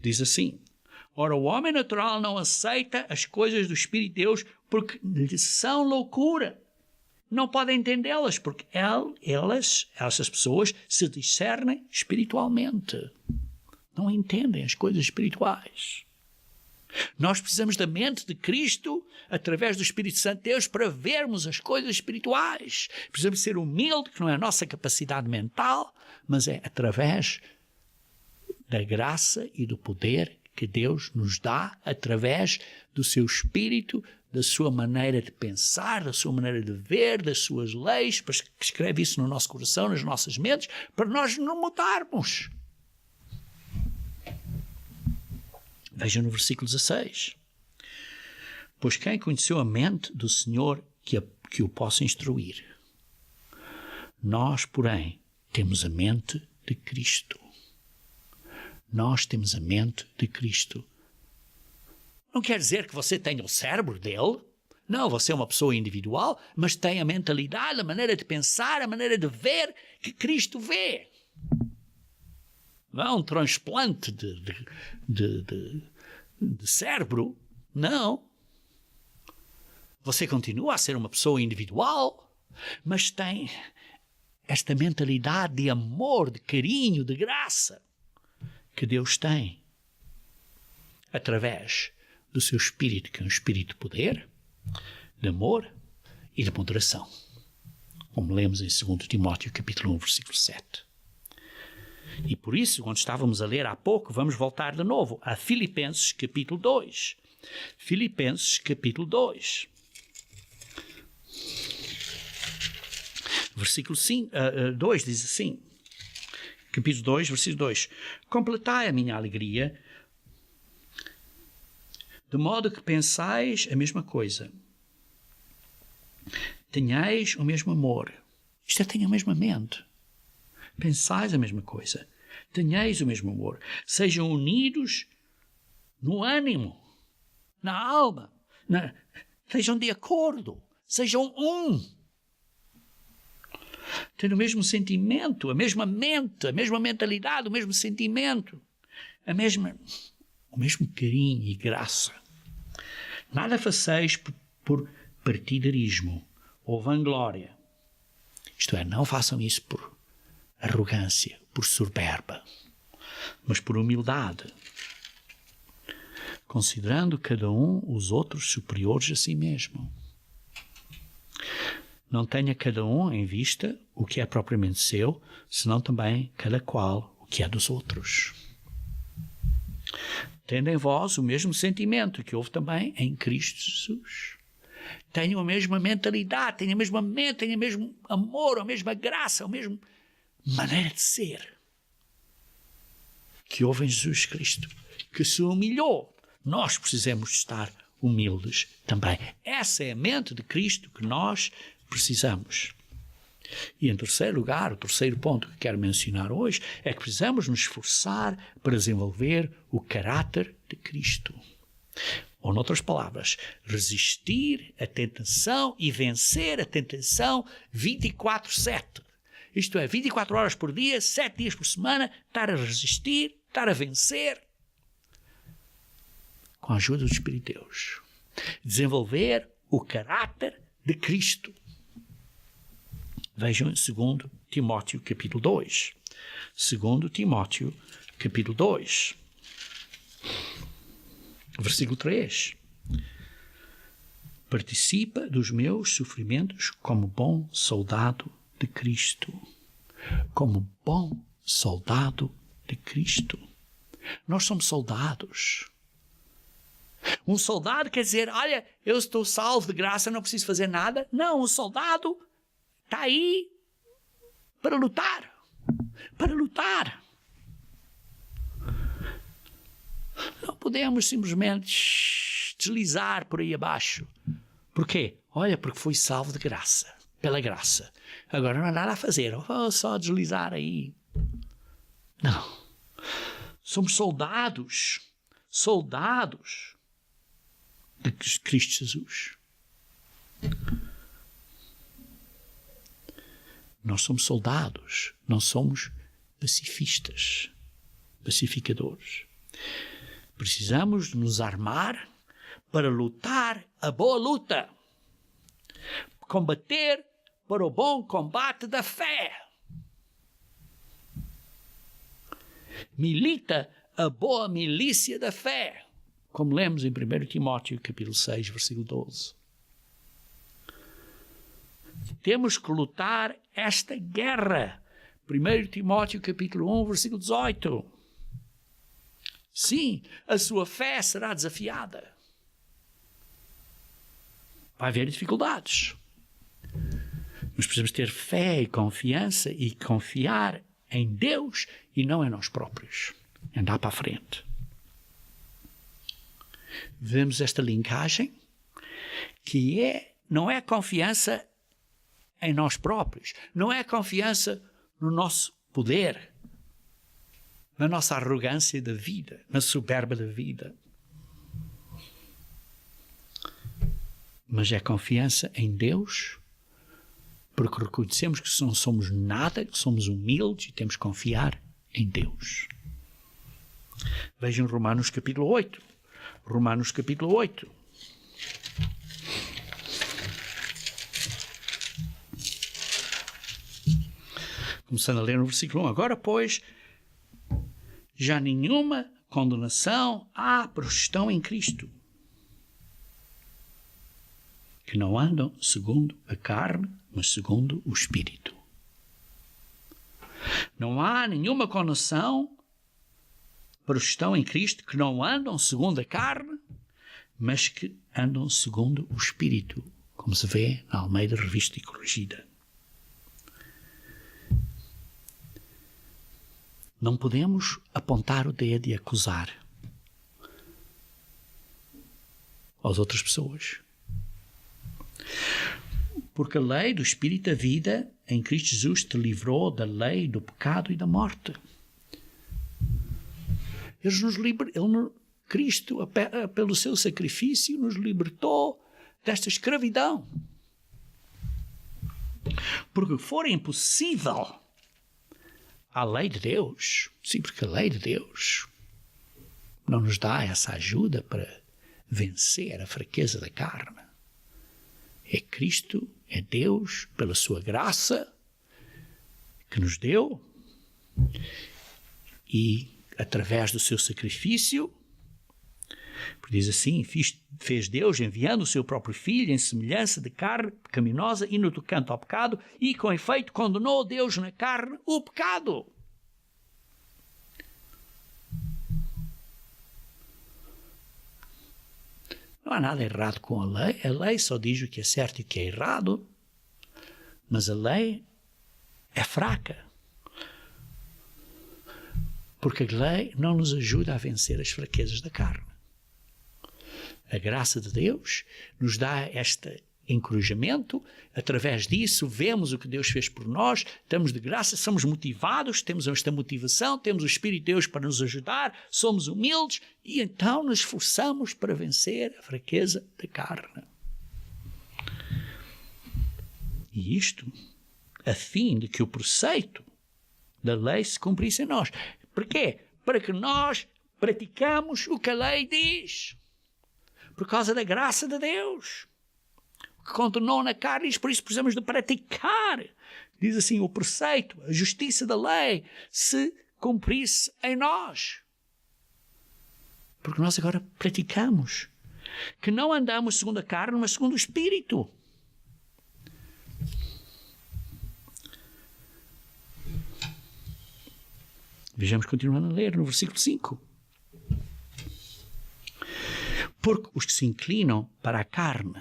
Diz assim: Ora, o homem natural não aceita as coisas do Espírito de Deus porque lhe são loucura. Não podem entendê-las porque essas pessoas se discernem espiritualmente. Não entendem as coisas espirituais. Nós precisamos da mente de Cristo, através do Espírito Santo de Deus, para vermos as coisas espirituais. Precisamos ser humildes, que não é a nossa capacidade mental, mas é através da graça e do poder que Deus nos dá, através do seu Espírito, da sua maneira de pensar, da sua maneira de ver, das suas leis, para que escreve isso no nosso coração, nas nossas mentes, para nós não mudarmos. Vejam no versículo 16. Pois quem conheceu a mente do Senhor que o possa instruir? Nós, porém, temos a mente de Cristo. Nós temos a mente de Cristo. Não quer dizer que você tenha o cérebro dele. Não, você é uma pessoa individual, mas tem a mentalidade, a maneira de pensar, a maneira de ver que Cristo vê. Não é um transplante de cérebro. Não. Você continua a ser uma pessoa individual, mas tem esta mentalidade de amor, de carinho, de graça que Deus tem através do seu Espírito, que é um Espírito de poder, de amor e de moderação. Como lemos em 2 Timóteo capítulo 1, versículo 7. E por isso, quando estávamos a ler há pouco, vamos voltar de novo a Filipenses capítulo 2. Filipenses capítulo 2. Versículo 2 diz assim, capítulo 2, versículo 2. Completai a minha alegria, de modo que pensais a mesma coisa. Tenhais o mesmo amor. Isto é, tenham a mesma mente. Pensais a mesma coisa. Tenhais o mesmo amor. Sejam unidos no ânimo, na alma. Sejam de acordo. Sejam um. Tenham o mesmo sentimento, a mesma mente, a mesma mentalidade, o mesmo sentimento. O mesmo carinho e graça. Nada faceis por partidarismo ou vanglória. Isto é, não façam isso por arrogância, por soberba, mas por humildade, considerando cada um os outros superiores a si mesmo. Não tenha cada um em vista o que é propriamente seu, senão também cada qual o que é dos outros. Tendo em vós o mesmo sentimento que houve também em Cristo Jesus. Tenham a mesma mentalidade, tenham a mesma mente, tenham o mesmo amor, a mesma graça, a mesma maneira de ser que houve em Jesus Cristo, que se humilhou. Nós precisamos estar humildes também. Essa é a mente de Cristo que nós precisamos. E em terceiro lugar, o terceiro ponto que quero mencionar hoje é que precisamos nos esforçar para desenvolver o caráter de Cristo. Ou, noutras palavras, resistir à tentação e vencer a tentação 24/7. Isto é, 24 horas por dia, 7 dias por semana, estar a resistir, estar a vencer, com a ajuda do Espírito de Deus. Desenvolver o caráter de Cristo. Vejam em 2 Timóteo capítulo 2. 2 Timóteo capítulo 2. Versículo 3. Participa dos meus sofrimentos como bom soldado de Cristo. Como bom soldado de Cristo. Nós somos soldados. Um soldado quer dizer, olha, eu estou salvo de graça, não preciso fazer nada. Não, um soldado está aí para lutar. Para lutar. Não podemos simplesmente deslizar por aí abaixo. Por quê? Olha, porque fui salvo de graça. Pela graça. Agora não há nada a fazer. Vou só deslizar aí. Não. Somos soldados. Soldados de Cristo Jesus. Nós somos soldados. Não somos pacifistas. Pacificadores. Precisamos nos armar para lutar a boa luta. Combater para o bom combate da fé. Milita a boa milícia da fé. Como lemos em 1 Timóteo capítulo 6, versículo 12. Temos que lutar esta guerra. 1 Timóteo capítulo 1, versículo 18. Sim, a sua fé será desafiada. Vai haver dificuldades. Mas precisamos ter fé e confiança e confiar em Deus e não em nós próprios. Andar para a frente. Vemos esta linkagem que não é confiança em nós próprios. Não é confiança no nosso poder. Na nossa arrogância da vida, na soberba da vida. Mas é confiança em Deus, porque reconhecemos que não somos nada, que somos humildes e temos que confiar em Deus. Vejam Romanos capítulo 8. Romanos capítulo 8. Começando a ler no versículo 1. Agora, pois, já nenhuma condenação há para os que estão em Cristo, que não andam segundo a carne, mas segundo o Espírito. Não há nenhuma condenação para os que estão em Cristo, que não andam segundo a carne, mas que andam segundo o Espírito, como se vê na Almeida Revista e Corrigida. Não podemos apontar o dedo e acusar as outras pessoas. Porque a lei do Espírito da vida em Cristo Jesus te livrou da lei do pecado e da morte. Cristo, pelo seu sacrifício, nos libertou desta escravidão. Porque for impossível a lei de Deus, sim, porque a lei de Deus não nos dá essa ajuda para vencer a fraqueza da carne. É Cristo, é Deus, pela sua graça, que nos deu, e através do seu sacrifício, porque diz assim, fez Deus enviando o seu próprio Filho em semelhança de carne pecaminosa e no tocante ao pecado, e com efeito condenou Deus na carne o pecado. Não há nada errado com a lei só diz o que é certo e o que é errado, mas a lei é fraca, porque a lei não nos ajuda a vencer as fraquezas da carne. A graça de Deus nos dá este encorajamento, através disso vemos o que Deus fez por nós, estamos de graça, somos motivados, temos esta motivação, temos o Espírito de Deus para nos ajudar, somos humildes e então nos esforçamos para vencer a fraqueza da carne. E isto a fim de que o preceito da lei se cumprisse em nós. Porquê? Para que nós praticamos o que a lei diz. Por causa da graça de Deus, que condenou na carne, e por isso precisamos de praticar. Diz assim, o preceito, a justiça da lei, se cumprisse em nós. Porque nós agora praticamos. Que não andamos segundo a carne, mas segundo o Espírito. Vejamos continuando a ler no versículo 5. Porque os que se inclinam para a carne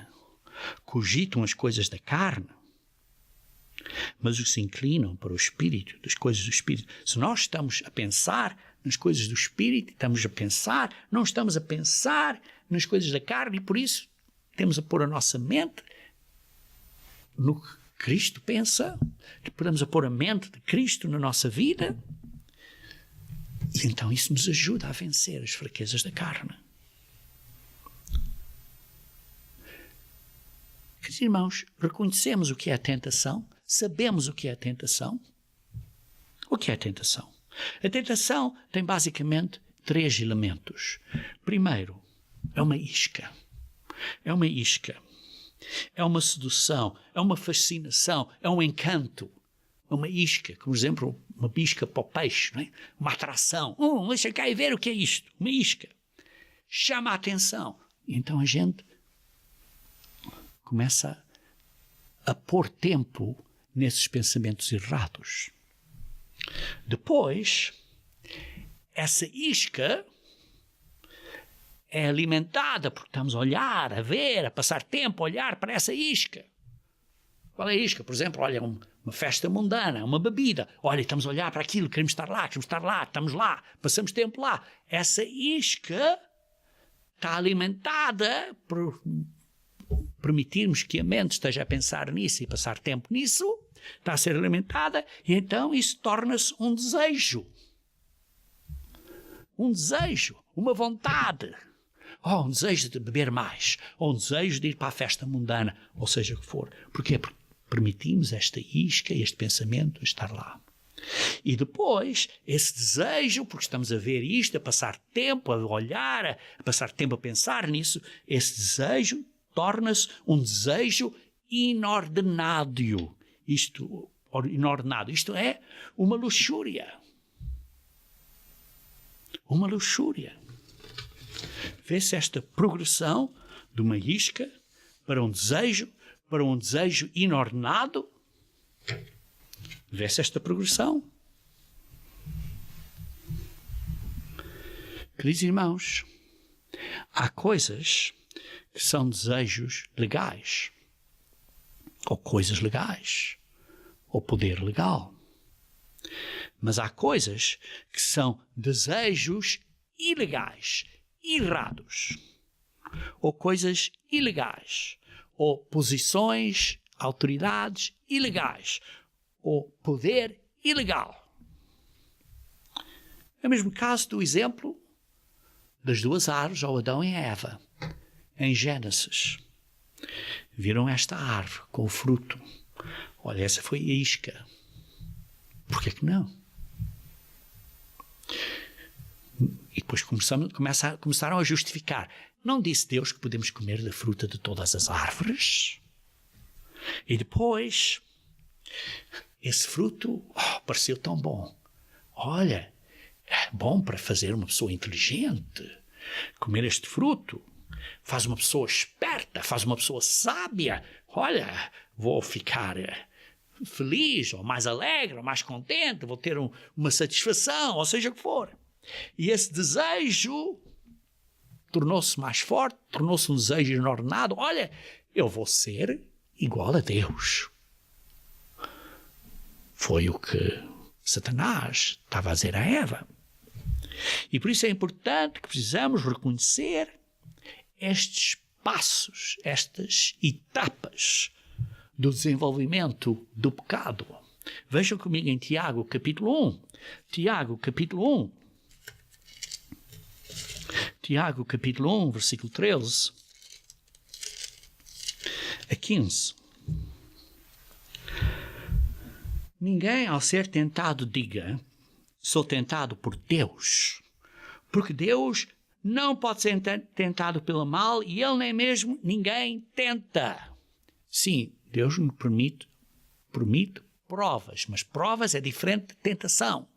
cogitam as coisas da carne, mas os que se inclinam para o Espírito, das coisas do Espírito. Se nós estamos a pensar nas coisas do Espírito, não estamos a pensar nas coisas da carne, e por isso temos a pôr a nossa mente no que Cristo pensa, podemos a pôr a mente de Cristo na nossa vida, e então isso nos ajuda a vencer as fraquezas da carne. Queridos irmãos, reconhecemos o que é a tentação? Sabemos o que é a tentação? O que é a tentação? A tentação tem basicamente 3 elementos. Primeiro, é uma isca. É uma isca. É uma sedução. É uma fascinação. É um encanto. É uma isca. Como exemplo, uma isca para o peixe. Não é? Uma atração. Deixa cá e ver o que é isto. Uma isca. Chama a atenção. E então a gente começa a pôr tempo nesses pensamentos errados. Depois, essa isca é alimentada porque estamos a olhar, a ver, a passar tempo a olhar para essa isca. Qual é a isca? Por exemplo, olha, uma festa mundana, uma bebida. Olha, estamos a olhar para aquilo, queremos estar lá, estamos lá, passamos tempo lá. Essa isca está alimentada por permitirmos que a mente esteja a pensar nisso e passar tempo nisso, está a ser alimentada, e então isso torna-se um desejo. Um desejo, uma vontade. Um desejo de beber mais, ou um desejo de ir para a festa mundana, ou seja o que for. Porquê? Porque permitimos esta isca, este pensamento estar lá. E depois, esse desejo, porque estamos a ver isto, a passar tempo a olhar, a passar tempo a pensar nisso, esse desejo torna-se um desejo inordenado. Isto, inordenado. Isto é uma luxúria. Uma luxúria. Vê-se esta progressão de uma isca para um desejo inordenado. Vê-se esta progressão. Queridos irmãos, há coisas que são desejos legais, ou coisas legais, ou poder legal. Mas há coisas que são desejos ilegais, errados, ou coisas ilegais, ou posições, autoridades ilegais, ou poder ilegal. É o mesmo caso do exemplo das duas árvores, ao Adão e a Eva, em Gênesis. Viram esta árvore com o fruto. Olha, essa foi a isca. Por que não? E depois começaram a justificar. Não disse Deus que podemos comer da fruta de todas as árvores? E depois, esse fruto pareceu tão bom. Olha, é bom para fazer uma pessoa inteligente. Comer este fruto faz uma pessoa esperta, faz uma pessoa sábia. Olha, vou ficar feliz, ou mais alegre, ou mais contente, vou ter uma satisfação, ou seja o que for. E esse desejo tornou-se mais forte, tornou-se um desejo inordenado. Olha, eu vou ser igual a Deus. Foi o que Satanás estava a dizer a Eva. E por isso é importante que precisamos reconhecer estes passos, estas etapas do desenvolvimento do pecado. Vejam comigo em Tiago, capítulo 1. Tiago, capítulo 1. Tiago, capítulo 1, versículo 13 a 15. Ninguém, ao ser tentado, diga: sou tentado por Deus. Porque Deus não pode ser tentado pelo mal e Ele nem mesmo ninguém tenta. Sim, Deus nos permite provas, mas provas é diferente de tentação.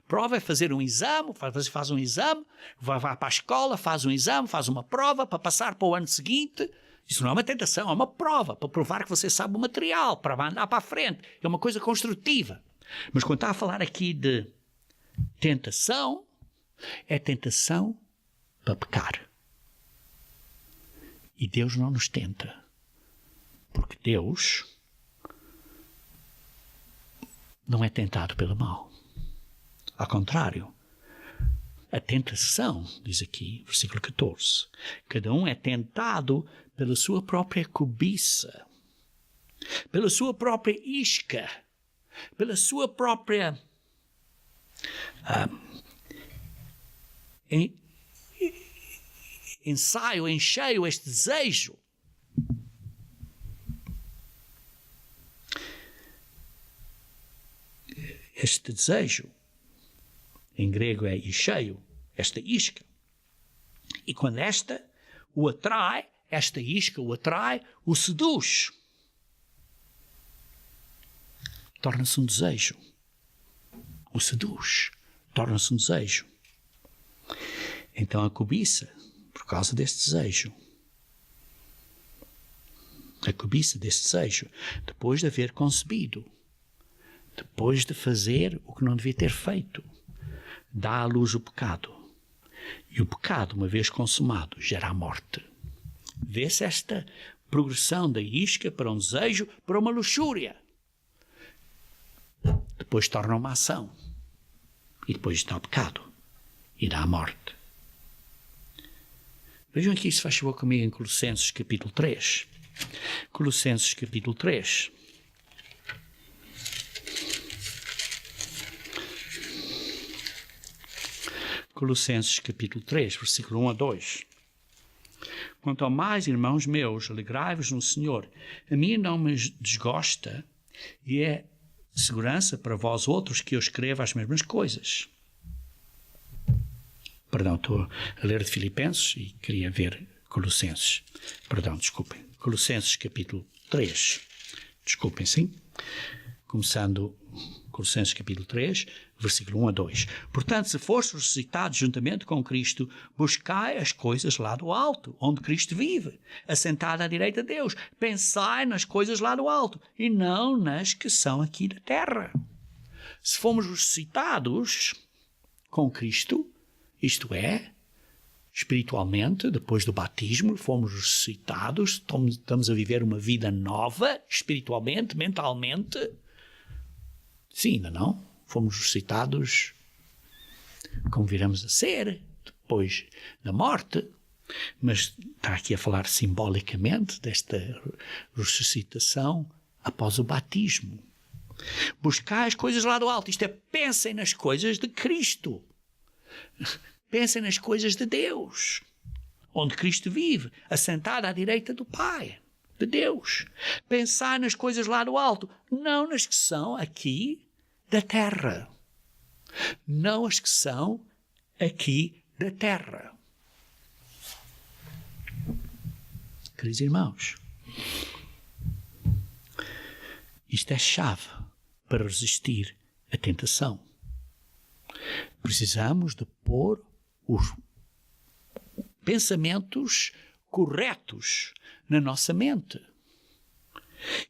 Prova é fazer um exame, faz um exame, vai para a escola, faz um exame, faz uma prova para passar para o ano seguinte. Isso não é uma tentação, é uma prova para provar que você sabe o material, para andar para a frente. É uma coisa construtiva. Mas quando está a falar aqui de tentação, é tentação para pecar. E Deus não nos tenta. Porque Deus não é tentado pelo mal. Ao contrário, a tentação, diz aqui, versículo 14, cada um é tentado pela sua própria cobiça, pela sua própria isca, pela sua própria ensaio, encheio, este desejo. Este desejo, em grego é ischeio, esta isca. E quando esta o atrai, esta isca o atrai, o seduz. Torna-se um desejo. O seduz. Torna-se um desejo. Então a cobiça, por causa desse desejo, a cobiça desse desejo, depois de haver concebido, depois de fazer o que não devia ter feito, dá à luz o pecado. E o pecado, uma vez consumado, gera a morte. Vê-se esta progressão da isca para um desejo, para uma luxúria. Depois torna uma ação. E depois dá o pecado. E dá a morte. Vejam aqui, se faz favor comigo, em Colossenses capítulo 3. Colossenses capítulo 3. Colossenses capítulo 3, versículo 1 a 2. Quanto ao mais, irmãos meus, alegrai-vos no Senhor. A mim não me desgosta e é segurança para vós outros que eu escreva as mesmas coisas. Perdão, estou a ler de Filipenses e queria ver Colossenses. Perdão, desculpem. Colossenses capítulo 3. Desculpem, sim. começando Colossenses capítulo 3, versículo 1 a 2. Portanto, se fostes ressuscitados juntamente com Cristo, buscai as coisas lá do alto, onde Cristo vive, assentado à direita de Deus. Pensai nas coisas lá do alto, e não nas que são aqui da terra. Se fomos ressuscitados com Cristo, isto é, espiritualmente, depois do batismo, fomos ressuscitados, estamos a viver uma vida nova, espiritualmente, mentalmente. Sim, ainda não. Fomos ressuscitados como viramos a ser, depois da morte. Mas está aqui a falar simbolicamente desta ressuscitação após o batismo. Buscar as coisas lá do alto. Isto é, pensem nas coisas de Cristo. Pensem nas coisas de Deus, onde Cristo vive, assentado à direita do Pai, de Deus. Pensar nas coisas lá do alto, não nas que são aqui da terra. Não as que são aqui da terra. Queridos irmãos, isto é chave para resistir à tentação. Precisamos de pôr os pensamentos corretos na nossa mente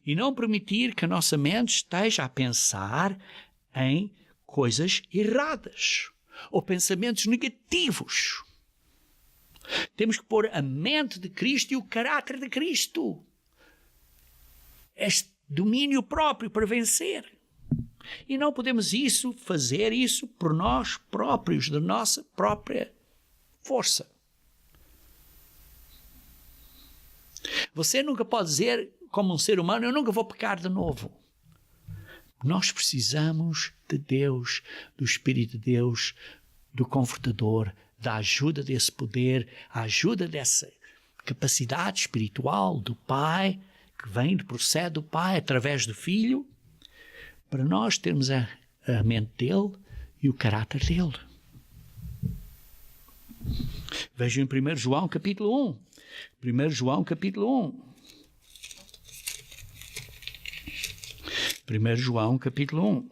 e não permitir que a nossa mente esteja a pensar em coisas erradas ou pensamentos negativos. Temos que pôr a mente de Cristo e o caráter de Cristo. Este domínio próprio para vencer. E não podemos fazer isso por nós próprios, da nossa própria força. Você nunca pode dizer, como um ser humano, eu nunca vou pecar de novo. Nós precisamos de Deus, do Espírito de Deus, do Confortador, da ajuda desse poder, a ajuda dessa capacidade espiritual do Pai, que vem, procede do Pai através do Filho, para nós termos a mente dele e o caráter dele. Vejam em 1 João capítulo 1. 1 João capítulo 1. 1 João capítulo 1.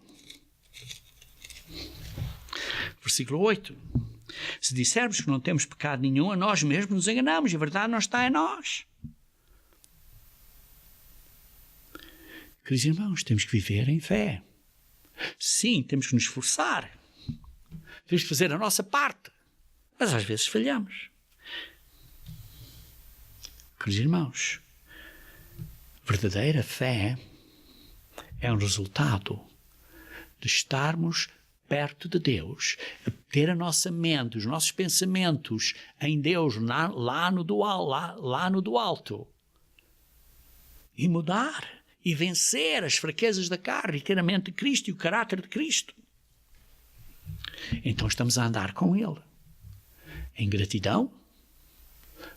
Versículo 8. Se dissermos que não temos pecado nenhum, a nós mesmos nos enganamos e a verdade não está em nós. Queridos irmãos, temos que viver em fé. Sim, temos que nos esforçar. Temos que fazer a nossa parte. Mas às vezes falhamos. Queridos irmãos, verdadeira fé é um resultado de estarmos perto de Deus, ter a nossa mente, os nossos pensamentos em Deus, lá no do alto, e mudar e vencer as fraquezas da carne e ter a mente de Cristo e o caráter de Cristo. Então estamos a andar com Ele, em gratidão,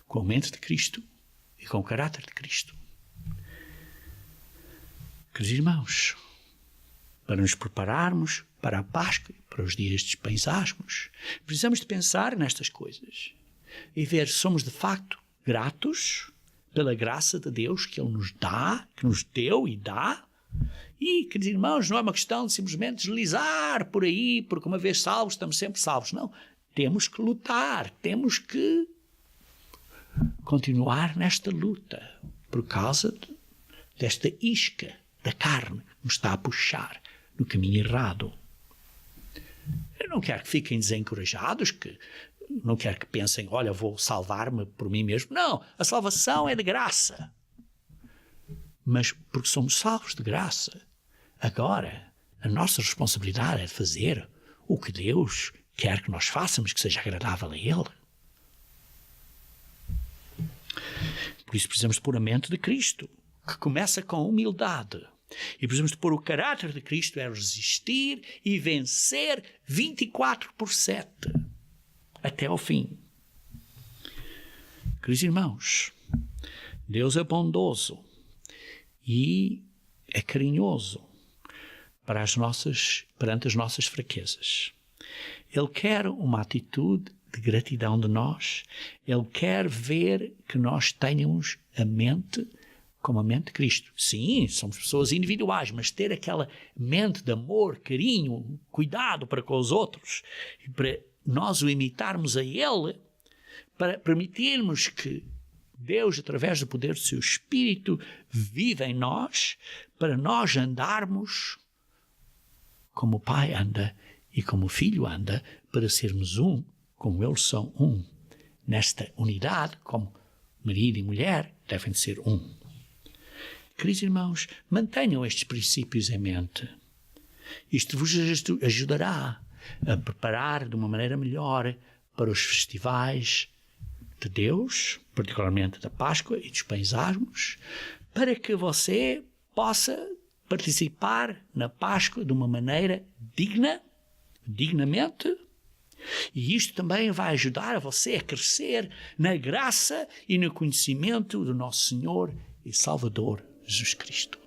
com a mente de Cristo e com o caráter de Cristo. Queridos irmãos, para nos prepararmos para a Páscoa, para os dias de pães asmos, precisamos de pensar nestas coisas e ver se somos de facto gratos pela graça de Deus que Ele nos dá, que nos deu e dá. E, queridos irmãos, não é uma questão de simplesmente deslizar por aí, porque uma vez salvos, estamos sempre salvos. Não, temos que lutar, temos que continuar nesta luta, por causa desta isca da carne que nos está a puxar no caminho errado. Eu não quero que fiquem desencorajados, que não quero que pensem, olha, vou salvar-me por mim mesmo. Não, a salvação é de graça. Mas porque somos salvos de graça, agora a nossa responsabilidade é de fazer o que Deus quer que nós façamos, que seja agradável a Ele. Por isso precisamos de pôr a mente de Cristo, que começa com humildade. E precisamos de pôr o caráter de Cristo, é resistir e vencer 24/7 até ao fim. Queridos irmãos, Deus é bondoso e é carinhoso perante as nossas fraquezas. Ele quer uma atitude de gratidão de nós. Ele quer ver que nós tenhamos a mente como a mente de Cristo. Sim, somos pessoas individuais, mas ter aquela mente de amor, carinho, cuidado para com os outros, e para nós o imitarmos a Ele, para permitirmos que Deus, através do poder do seu Espírito, viva em nós, para nós andarmos como o Pai anda e como o Filho anda, para sermos um, como eles são um. Nesta unidade, como marido e mulher devem ser um. Queridos irmãos, mantenham estes princípios em mente. Isto vos ajudará a preparar de uma maneira melhor para os festivais de Deus, particularmente da Páscoa e dos Pães Asmos, para que você possa participar na Páscoa de uma maneira dignamente. E isto também vai ajudar a você a crescer na graça e no conhecimento do nosso Senhor e Salvador Jesus Cristo.